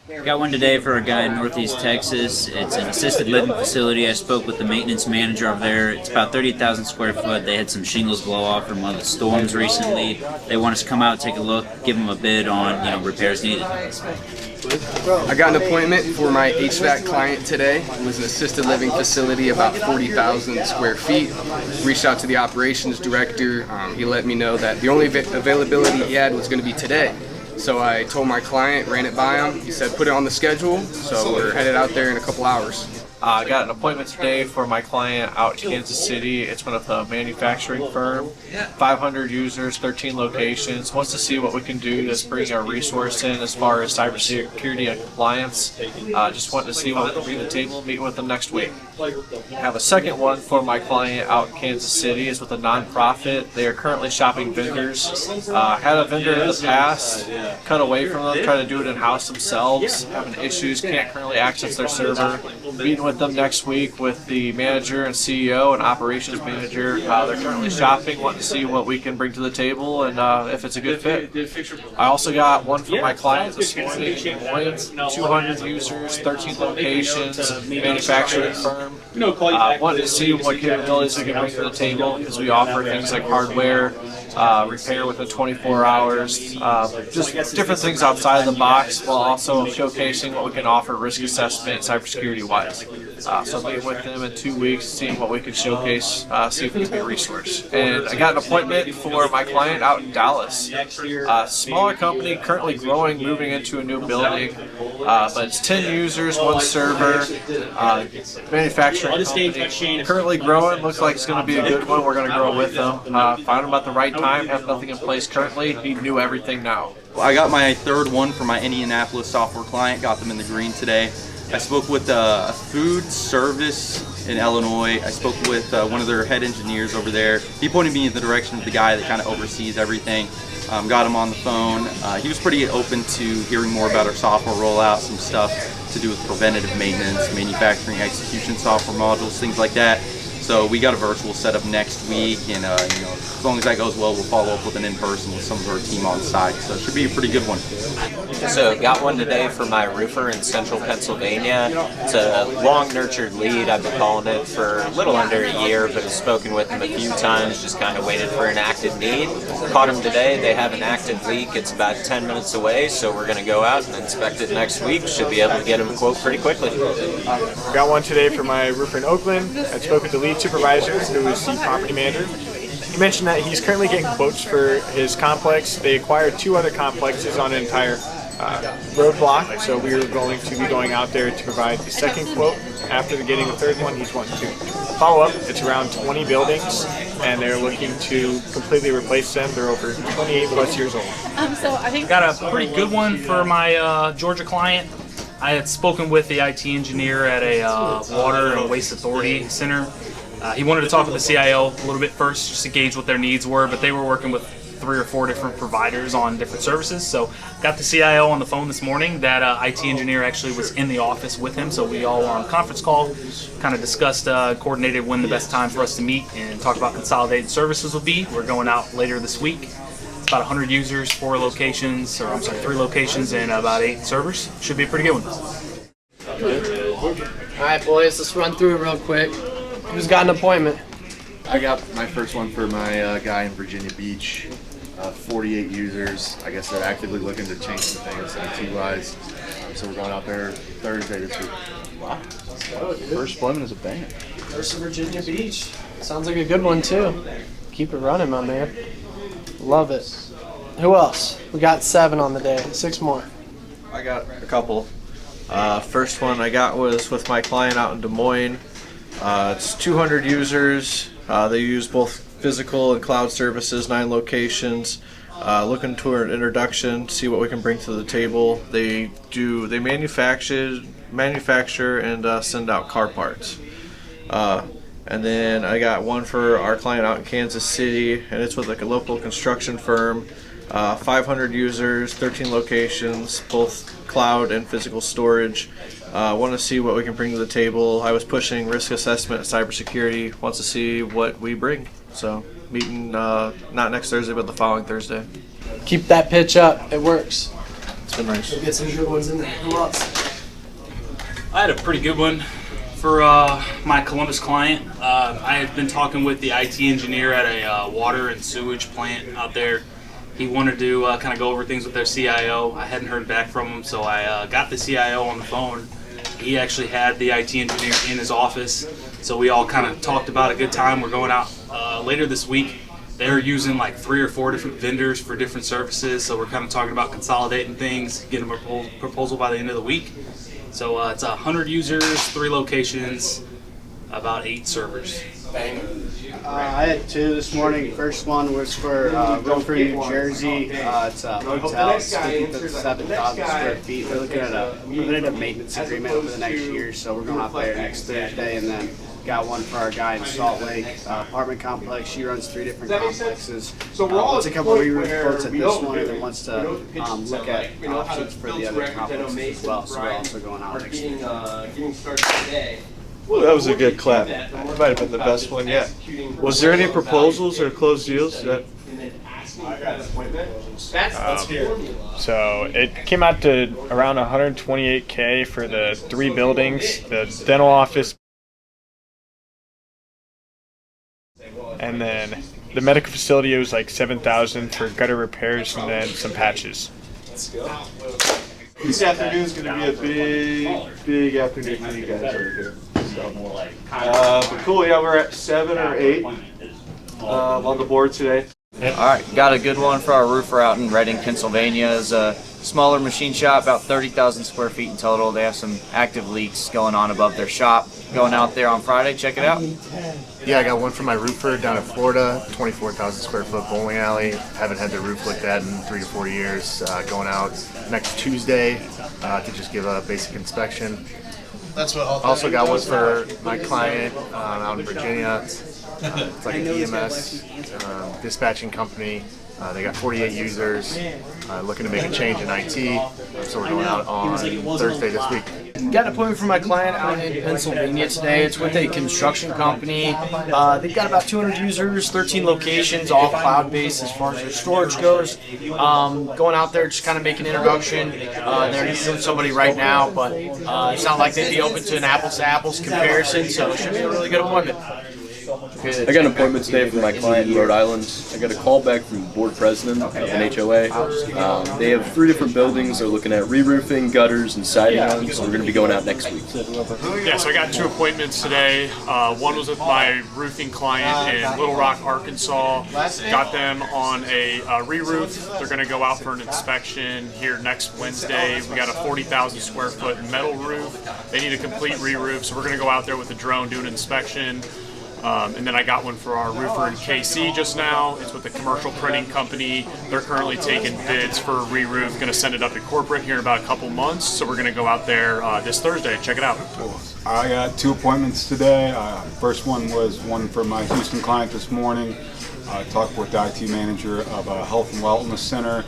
Got one today for a guy in Northeast Texas. It's an assisted living facility. I spoke with the maintenance manager over there. It's about 30,000 square foot. They had some shingles blow off from one of the storms recently. They want us to come out, take a look, give them a bid on repairs needed. I got an appointment for my HVAC client today. It was an assisted living facility, about 40,000 square feet. Reached out to the operations director. He let me know that the only availability he had was going to be today. So I told my client, ran it by him. He said put it on the schedule, so we're headed out there in a couple hours. I got an appointment today for my client out in Kansas City. It's with a manufacturing firm, 500 users, 13 locations. Wants to see what we can do to bring our resource in as far as cybersecurity and compliance. Just wanting to see what we can bring to the table, meeting with them next week. I have a second one for my client out in Kansas City. It's with a nonprofit. They are currently shopping vendors. Had a vendor in the past, cut away from them, try to do it in-house themselves, having issues, can't currently access their server. Meeting with them next week with the manager and CEO and operations manager. They're currently shopping, wanting to see what we can bring to the table and if it's a good fit. I also got one for my client this morning, 200 users, 13 locations, manufacturing firm. Wanting to see what capabilities we can bring to the table because we offer things like hardware, repair within 24 hours, just different things outside of the box while also showcasing what we can offer risk assessment cybersecurity wise. So meeting with them in 2 weeks, seeing what we can showcase, see if we can be a resource. And I got an appointment for my client out in Dallas. Smaller company, currently growing, moving into a new building, but it's 10 users, 1 server, manufacturing company, currently growing, looks like it's going to be a good one. We're going to grow with them. Find them at the right time, have nothing in place currently, need new everything now. I got my third one for my Indianapolis software client, got them in the green today. I spoke with a food service in Illinois. I spoke with one of their head engineers over there. He pointed me in the direction of the guy that kind of oversees everything. Got him on the phone. He was pretty open to hearing more about our software rollout, some stuff to do with preventative maintenance, manufacturing execution software modules, things like that. So we got a virtual setup next week, and as long as that goes well, we'll follow up with an in-person with some of our team on site. So it should be a pretty good one. So got one today for my roofer in central Pennsylvania. It's a long nurtured lead. I've been calling it for a little under a year, but have spoken with him a few times, just kind of waited for an active need. Caught him today. They have an active leak. It's about 10 minutes away, so we're going to go out and inspect it next week. Should be able to get him a quote pretty quickly. Got one today for my roofer in Oakland. I spoke with the lead supervisor, who is the property manager. He mentioned that he's currently getting quotes for his complex. They acquired 2 other complexes on an entire road block, so we are going to be going out there to provide the second quote. After getting the third one, he's wanting to follow up. It's around 20 buildings, and they're looking to completely replace them. They're over 28 plus years old. So I think got a pretty good one for my Georgia client. I had spoken with the IT engineer at a water and waste authority center. He wanted to talk with the CIO a little bit first, just to gauge what their needs were, but they were working with 3 or 4 different providers on different services. So got the CIO on the phone this morning. That IT engineer actually was in the office with him, so we all were on a conference call, kind of discussed, coordinated when the best time for us to meet and talk about consolidated services would be. We're going out later this week. It's about 100 users, 3 locations, and about 8 servers. Should be a pretty good one. Alright boys, let's run through it real quick. Who's got an appointment? I got my first one for my guy in Virginia Beach. 48 users. I guess they're actively looking to change some things IT-wise. So we're going out there Thursday this week. Wow. First appointment is a bang. First to Virginia Beach. Sounds like a good one too. Keep it running, my man. Love it. Who else? We got 7 on the day. 6 more. I got a couple. First one I got was with my client out in Des Moines. It's 200 users. They use both physical and cloud services, 9 locations. Looking to an introduction, see what we can bring to the table. They manufacture and send out car parts. And then I got one for our client out in Kansas City, and it's with like a local construction firm. 500 users, 13 locations, both cloud and physical storage. Want to see what we can bring to the table. I was pushing risk assessment and cybersecurity. Wants to see what we bring. So meeting not next Thursday, but the following Thursday. Keep that pitch up. It works. We'll get some good ones in there. Who else? I had a pretty good one for my Columbus client. I had been talking with the IT engineer at a water and sewage plant out there. He wanted to kind of go over things with their CIO. I hadn't heard back from him, so I got the CIO on the phone. He actually had the IT engineer in his office, so we all kind of talked about a good time. We're going out later this week. They're using like 3 or 4 different vendors for different services, so we're kind of talking about consolidating things, getting a proposal by the end of the week. So it's 100 users, 3 locations, about 8 servers. I had 2 this morning. First one was for Roofer, New Jersey. It's a hotel. It's 57,000 square feet. We're looking at a preventative maintenance agreement over the next year, so we're going out there next Thursday. And then got one for our guy in Salt Lake apartment complex. She runs 3 different complexes. Wants a couple of re-roof quotes at this one, and then wants to look at options for the other complexes as well. So we're also going out next week. Well, that was a good clap. That might have been the best one yet. Was there any proposals or closed deals? So it came out to around $128K for the 3 buildings, the dental office, and then the medical facility. It was like $7,000 for gutter repairs and then some patches. Let's go. This afternoon is going to be a big afternoon for you guys over here. But cool, yeah, we're at 7 or 8 on the board today. All right, got a good one for our roofer out in Reading, Pennsylvania. It's a smaller machine shop, about 30,000 square feet in total. They have some active leaks going on above their shop. Going out there on Friday, check it out. Yeah, I got one for my roofer down in Florida, 24,000 square foot bowling alley. Haven't had the roof like that in 3 to 4 years. Going out next Tuesday to just give a basic inspection. Also got one for my client out in Virginia. It's like an EMS dispatching company. They got 48 users, looking to make a change in IT, so we're going out on Thursday this week. Got an appointment for my client out in Pennsylvania today. It's with a construction company. They've got about 200 users, 13 locations, all cloud-based as far as their storage goes. Going out there, just kind of making an introduction. They're using somebody right now, but it's not like they'd be open to an apples-to-apples comparison, so it should be a really good appointment. I got an appointment today for my client in Rhode Island. I got a call back from the board president of an HOA. They have 3 different buildings. They're looking at re-roofing, gutters, and siding on, so we're going to be going out next week. Yeah, so I got 2 appointments today. One was with my roofing client in Little Rock, Arkansas. Got them on a re-roof. They're going to go out for an inspection here next Wednesday. We got a 40,000 square foot metal roof. They need a complete re-roof, so we're going to go out there with a drone, do an inspection. And then I got one for our roofer in KC just now. It's with a commercial printing company. They're currently taking bids for a re-roof. Going to send it up to corporate here in about a couple months. So we're going to go out there this Thursday. Check it out. I got 2 appointments today. First one was one for my Houston client this morning. I talked with the IT manager of a health and wellness center.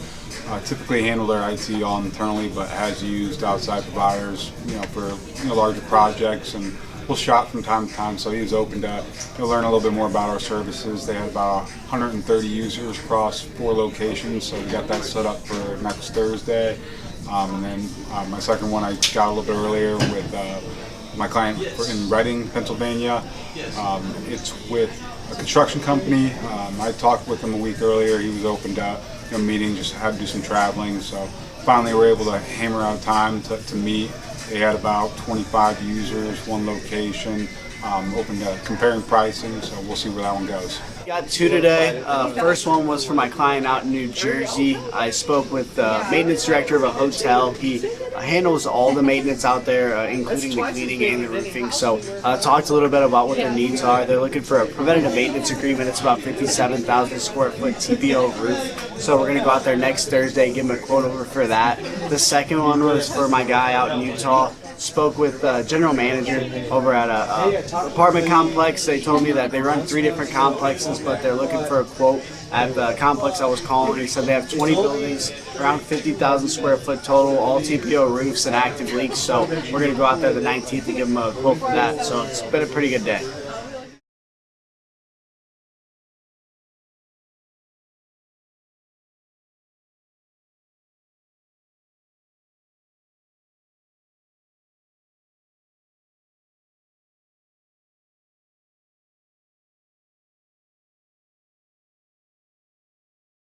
Typically handle their IT all internally, but has used outside providers, for larger projects, and we'll shop from time to time. So he was open to learn a little bit more about our services. They had about 130 users across 4 locations, so we got that set up for next Thursday. And then my second one I got a little bit earlier with my client in Reading, Pennsylvania. It's with a construction company. I talked with him a week earlier. He was open to meeting, just had to do some traveling. So finally we were able to hammer out time to meet. They had about 25 users, 1 location, open to comparing pricing, so we'll see where that one goes. Got 2 today. First one was for my client out in New Jersey. I spoke with the maintenance director of a hotel. He handles all the maintenance out there, including the cleaning and the roofing. So talked a little bit about what their needs are. They're looking for a preventative maintenance agreement. It's about 57,000 square foot TPO roof. So we're going to go out there next Thursday, give them a quote over for that. The second one was for my guy out in Utah. Spoke with the general manager over at a apartment complex. They told me that they run 3 different complexes, but they're looking for a quote at the complex I was calling. He said they have 20 buildings, around 50,000 square foot total, all TPO roofs and active leaks. So we're going to go out there the 19th to give them a quote for that. So it's been a pretty good day.